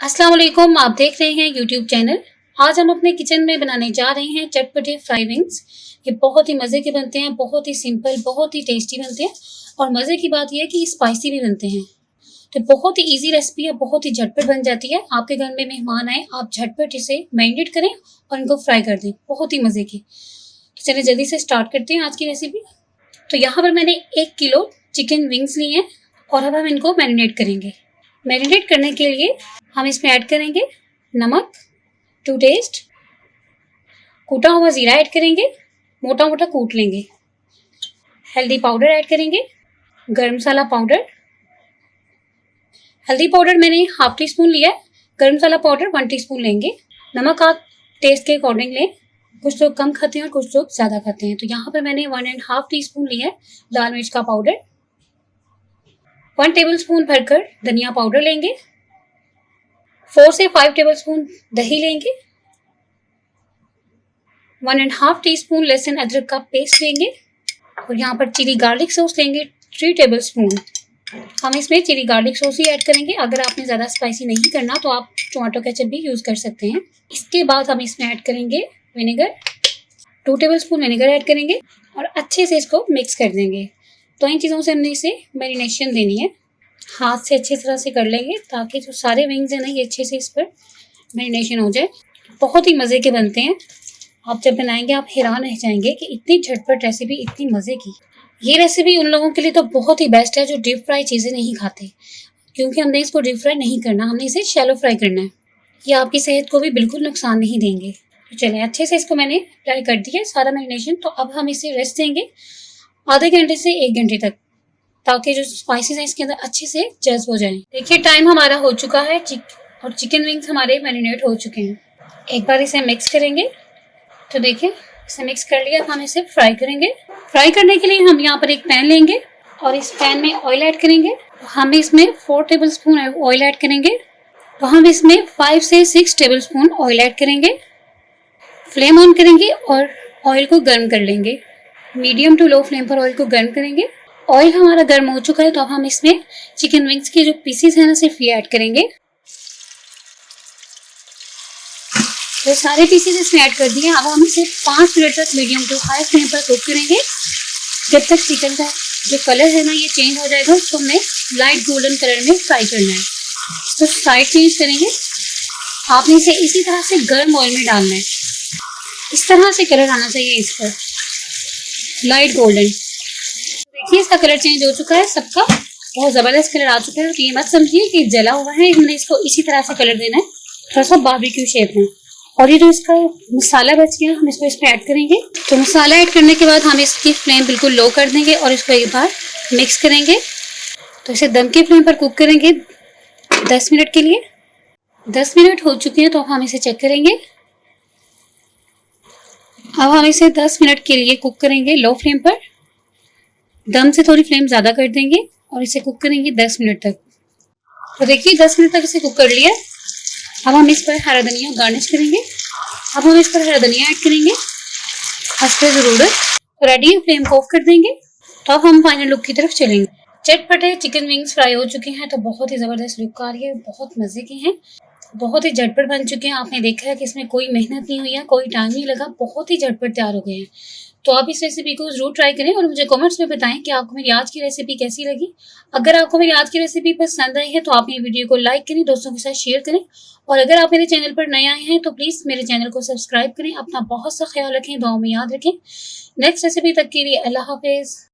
अस्सलाम वालेकुम, आप देख रहे हैं यूट्यूब चैनल। आज हम अपने किचन में बनाने जा रहे हैं चटपटे फ्राई विंग्स। ये बहुत ही मज़े के बनते हैं, बहुत ही सिंपल, बहुत ही टेस्टी बनते हैं और मज़े की बात यह है कि स्पाइसी भी बनते हैं। तो बहुत ही इजी रेसिपी है, बहुत ही झटपट बन जाती है। आपके घर में मेहमान आए, आप झटपट इसे मैरिनेट करें और इनको फ्राई कर दें, बहुत ही मज़े की। तो चलिए जल्दी से स्टार्ट करते हैं आज की रेसिपी। तो यहाँ पर मैंने 1 किलो चिकन विंग्स लिए हैं और अब हम इनको मैरिनेट करेंगे। मैरिनेट करने के लिए हम इसमें ऐड करेंगे नमक टू टेस्ट, कूटा हुआ ज़ीरा ऐड करेंगे, मोटा मोटा कूट लेंगे। हल्दी पाउडर ऐड करेंगे, गरम मसाला पाउडर। हल्दी पाउडर मैंने हाफ टी स्पून लिया है, गरम मसाला पाउडर 1 टीस्पून लेंगे। नमक आप टेस्ट के अकॉर्डिंग लें, कुछ लोग कम खाते हैं और कुछ लोग ज़्यादा खाते हैं। तो यहाँ पर मैंने 1.5 टीस्पून लिया है लाल मिर्च का पाउडर। 1 टेबलस्पून भरकर धनिया पाउडर लेंगे। 4 से 5 टेबलस्पून दही लेंगे। 1.5 टीस्पून लहसुन अदरक का पेस्ट लेंगे और यहाँ पर चिली गार्लिक सॉस लेंगे 3 टेबलस्पून। हम इसमें चिली गार्लिक सॉस ही ऐड करेंगे। अगर आपने ज़्यादा स्पाइसी नहीं करना तो आप टोमेटो केचप भी यूज़ कर सकते हैं। इसके बाद हम इसमें ऐड करेंगे विनेगर, 2 टेबलस्पून विनेगर ऐड करेंगे और अच्छे से इसको मिक्स कर देंगे। तो इन चीज़ों से हमने इसे मैरिनेशन देनी है। हाथ से अच्छी तरह से कर लेंगे ताकि जो सारे विंग्स हैं ना ये अच्छे से इस पर मैरिनेशन हो जाए। बहुत ही मज़े के बनते हैं। आप जब बनाएंगे आप हैरान रह जाएंगे कि इतनी झटपट रेसिपी, इतनी मज़े की। ये रेसिपी उन लोगों के लिए तो बहुत ही बेस्ट है जो डीप फ्राई चीज़ें नहीं खाते, क्योंकि हमने इसको डीप फ्राई नहीं करना, हमने इसे शैलो फ्राई करना है। ये आपकी सेहत को भी बिल्कुल नुकसान नहीं देंगे। तो चलिए अच्छे से इसको मैंने अप्लाई कर दिया है सारा मैरिनेशन। तो अब हम इसे रेस्ट देंगे आधे घंटे से 1 घंटे तक, ताकि जो स्पाइसेस हैं इसके अंदर अच्छे से जज्ब हो जाएं। देखिए टाइम हमारा हो चुका है और चिकन विंग्स हमारे मैरिनेट हो चुके हैं। एक बार इसे मिक्स करेंगे। तो देखिए इसे मिक्स कर लिया। अब हम इसे फ्राई करेंगे। फ्राई करने के लिए हम यहाँ पर एक पैन लेंगे और इस पैन में ऑयल ऐड करेंगे। हम इसमें 4 टेबलस्पून ऑयल ऐड करेंगे। तो हम इसमें 5 से 6 टेबलस्पून ऑयल ऐड करेंगे। फ्लेम ऑन करेंगे और ऑयल को गर्म कर लेंगे। मीडियम टू लो फ्लेम पर ऑयल को गर्म करेंगे। ऑयल हमारा गर्म हो चुका है तो अब हम इसमें चिकन विंग्स के जो पीसेस हैं ना सिर्फ ये ऐड करेंगे। तो सारे पीसेस इसमें ऐड कर दिए। अब हम इसे 5 मिनट तक मीडियम टू हाई फ्लेम पर कुक करेंगे, जब तक चिकन का जो कलर है ना ये चेंज हो जाएगा। उसको हमने लाइट गोल्डन कलर में फ्राई करना है। तो साइड चेंज करेंगे। आपने इसे इसी तरह से गर्म ऑयल में डालना है। इस तरह से कलर आना चाहिए इस पर, लाइट गोल्डन। देखिए इसका कलर चेंज हो चुका है सबका, बहुत ज़बरदस्त कलर आ चुका है। तो ये मत समझिए कि जला हुआ है, हमने इसको इसी तरह से कलर देना है, थोड़ा सा बारबेक्यू शेप में। और ये जो इसका मसाला बच गया हम इसको इसमें ऐड करेंगे। तो मसाला ऐड करने के बाद हम इसकी फ्लेम बिल्कुल लो कर देंगे और इसको एक बार मिक्स करेंगे। तो इसे दम की फ्लेम पर कुक करेंगे 10 मिनट के लिए। 10 मिनट हो चुके हैं तो अब हम इसे चेक करेंगे। अब हम इसे 10 मिनट के लिए कुक करेंगे लो फ्लेम पर। दम से थोड़ी फ्लेम ज़्यादा कर देंगे और इसे कुक करेंगे 10 मिनट तक। तो देखिए 10 मिनट तक इसे कुक कर लिया। अब हम इस पर हरा धनिया गार्निश करेंगे। अब हम इस पर हरा धनिया ऐड करेंगे हस्बे ज़रूरत। तो रेडी है, फ्लेम को ऑफ कर देंगे। तो अब हम फाइनल लुक की तरफ चलेंगे। चटपटे चिकन विंग्स फ्राई हो चुके हैं, तो बहुत ही ज़बरदस्त लुक आ रही है, बहुत मज़े के हैं, बहुत ही झटपट बन चुके हैं। आपने देखा है कि इसमें कोई मेहनत नहीं हुई है, कोई टाइम नहीं लगा, बहुत ही झटपट तैयार हो गए हैं। तो आप इस रेसिपी को ज़रूर ट्राई करें और मुझे कमेंट्स में बताएं कि आपको मेरी आज की रेसिपी कैसी लगी। अगर आपको मेरी आज की रेसिपी पसंद आई है तो आप मेरी वीडियो को लाइक करें, दोस्तों के साथ शेयर करें और अगर आप मेरे चैनल पर नए आए हैं तो प्लीज़ मेरे चैनल को सब्सक्राइब करें। अपना बहुत सा ख्याल रखें, दुआओं में याद रखें। नेक्स्ट रेसिपी तक के लिए अल्लाह हाफिज़।